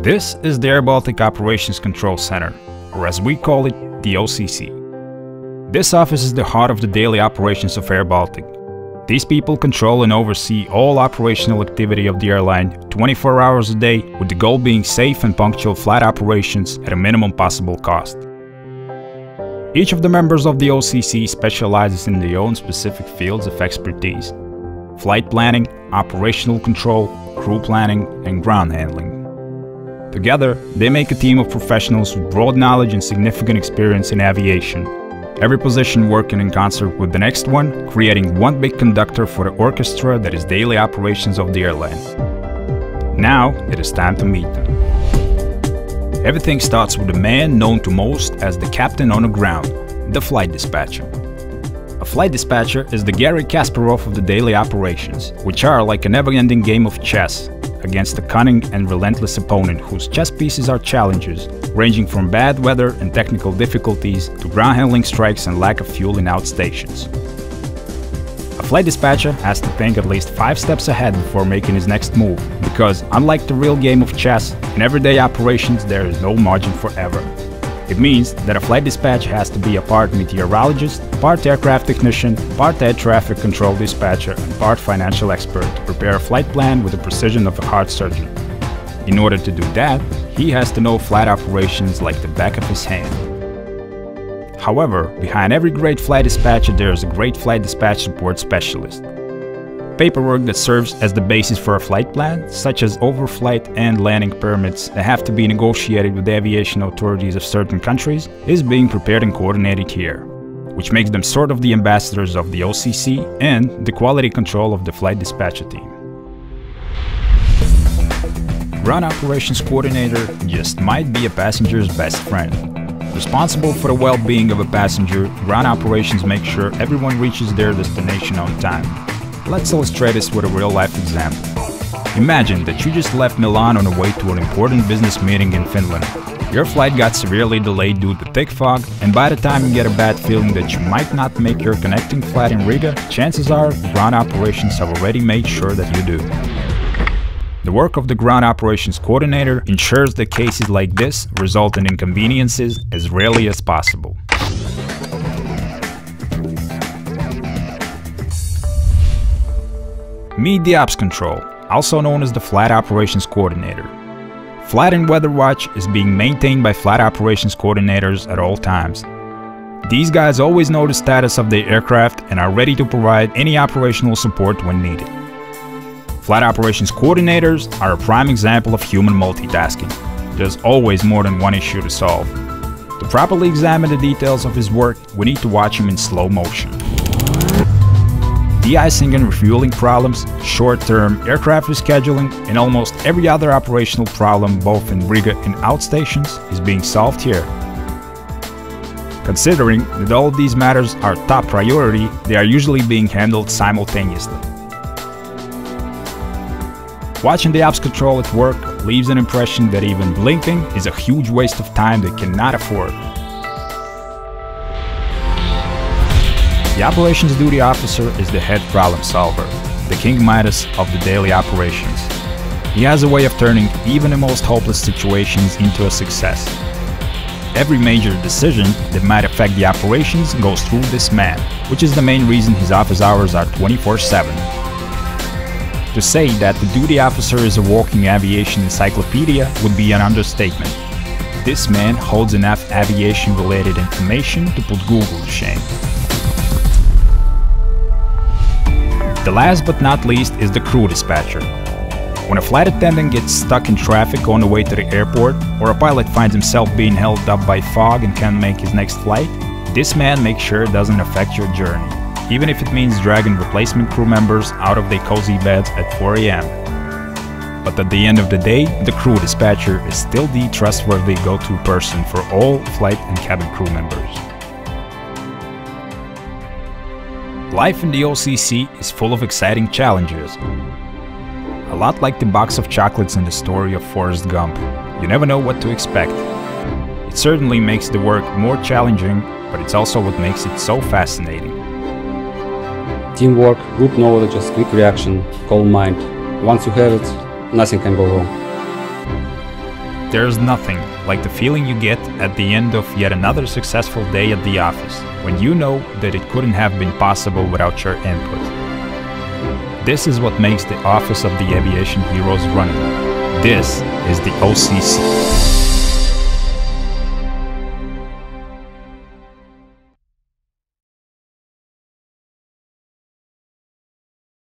This is the airBaltic Operations Control Center, or as we call it, the OCC. This office is the heart of the daily operations of airBaltic. These people control and oversee all operational activity of the airline 24 hours a day, with the goal being safe and punctual flight operations at a minimum possible cost. Each of the members of the OCC specializes in their own specific fields of expertise: flight planning, operational control, crew planning, and ground handling. Together, they make a team of professionals with broad knowledge and significant experience in aviation, every position working in concert with the next one, creating one big conductor for the orchestra that is daily operations of the airline. Now, it is time to meet them. Everything starts with a man known to most as the captain on the ground, the flight dispatcher. A flight dispatcher is the Garry Kasparov of the daily operations, which are like a never-ending game of chess against a cunning and relentless opponent whose chess pieces are challenges, ranging from bad weather and technical difficulties to ground handling strikes and lack of fuel in outstations. A flight dispatcher has to think at least 5 steps ahead before making his next move, because unlike the real game of chess, in everyday operations there is no margin for error. It means that a flight dispatcher has to be a part meteorologist, part aircraft technician, part air traffic control dispatcher, and part financial expert to prepare a flight plan with the precision of a heart surgeon. In order to do that, he has to know flight operations like the back of his hand. However, behind every great flight dispatcher there is a great flight dispatch support specialist. Paperwork that serves as the basis for a flight plan, such as overflight and landing permits that have to be negotiated with the aviation authorities of certain countries, is being prepared and coordinated here, which makes them sort of the ambassadors of the OCC and the quality control of the flight dispatcher team. Ground operations coordinator just might be a passenger's best friend. Responsible for the well-being of a passenger, ground operations make sure everyone reaches their destination on time. Let's illustrate this with a real-life example. Imagine that you just left Milan on the way to an important business meeting in Finland. Your flight got severely delayed due to thick fog, and by the time you get a bad feeling that you might not make your connecting flight in Riga, chances are ground operations have already made sure that you do. The work of the ground operations coordinator ensures that cases like this result in inconveniences as rarely as possible. Meet the Ops Control, also known as the Flight Operations Coordinator. Flight and Weather Watch is being maintained by Flight Operations Coordinators at all times. These guys always know the status of their aircraft and are ready to provide any operational support when needed. Flight Operations Coordinators are a prime example of human multitasking. There's always more than one issue to solve. To properly examine the details of his work, we need to watch him in slow motion. De-icing and refueling problems, short-term aircraft rescheduling, and almost every other operational problem both in Riga and outstations is being solved here. Considering that all of these matters are top priority, they are usually being handled simultaneously. Watching the Ops Control at work leaves an impression that even blinking is a huge waste of time they cannot afford. The Operations Duty Officer is the head problem solver, the King Midas of the daily operations. He has a way of turning even the most hopeless situations into a success. Every major decision that might affect the operations goes through this man, which is the main reason his office hours are 24/7. To say that the duty officer is a walking aviation encyclopedia would be an understatement. This man holds enough aviation-related information to put Google to shame. The last but not least is the crew dispatcher. When a flight attendant gets stuck in traffic on the way to the airport, or a pilot finds himself being held up by fog and can't make his next flight, this man makes sure it doesn't affect your journey, even if it means dragging replacement crew members out of their cozy beds at 4 AM. But at the end of the day, the crew dispatcher is still the trustworthy go-to person for all flight and cabin crew members. Life in the OCC is full of exciting challenges. A lot like the box of chocolates in the story of Forrest Gump. You never know what to expect. It certainly makes the work more challenging, but it's also what makes it so fascinating. Teamwork, group knowledge, quick reaction, calm mind. Once you have it, nothing can go wrong. There's nothing like the feeling you get at the end of yet another successful day at the office, when you know that it couldn't have been possible without your input. This is what makes the Office of the Aviation Heroes running. This is the OCC.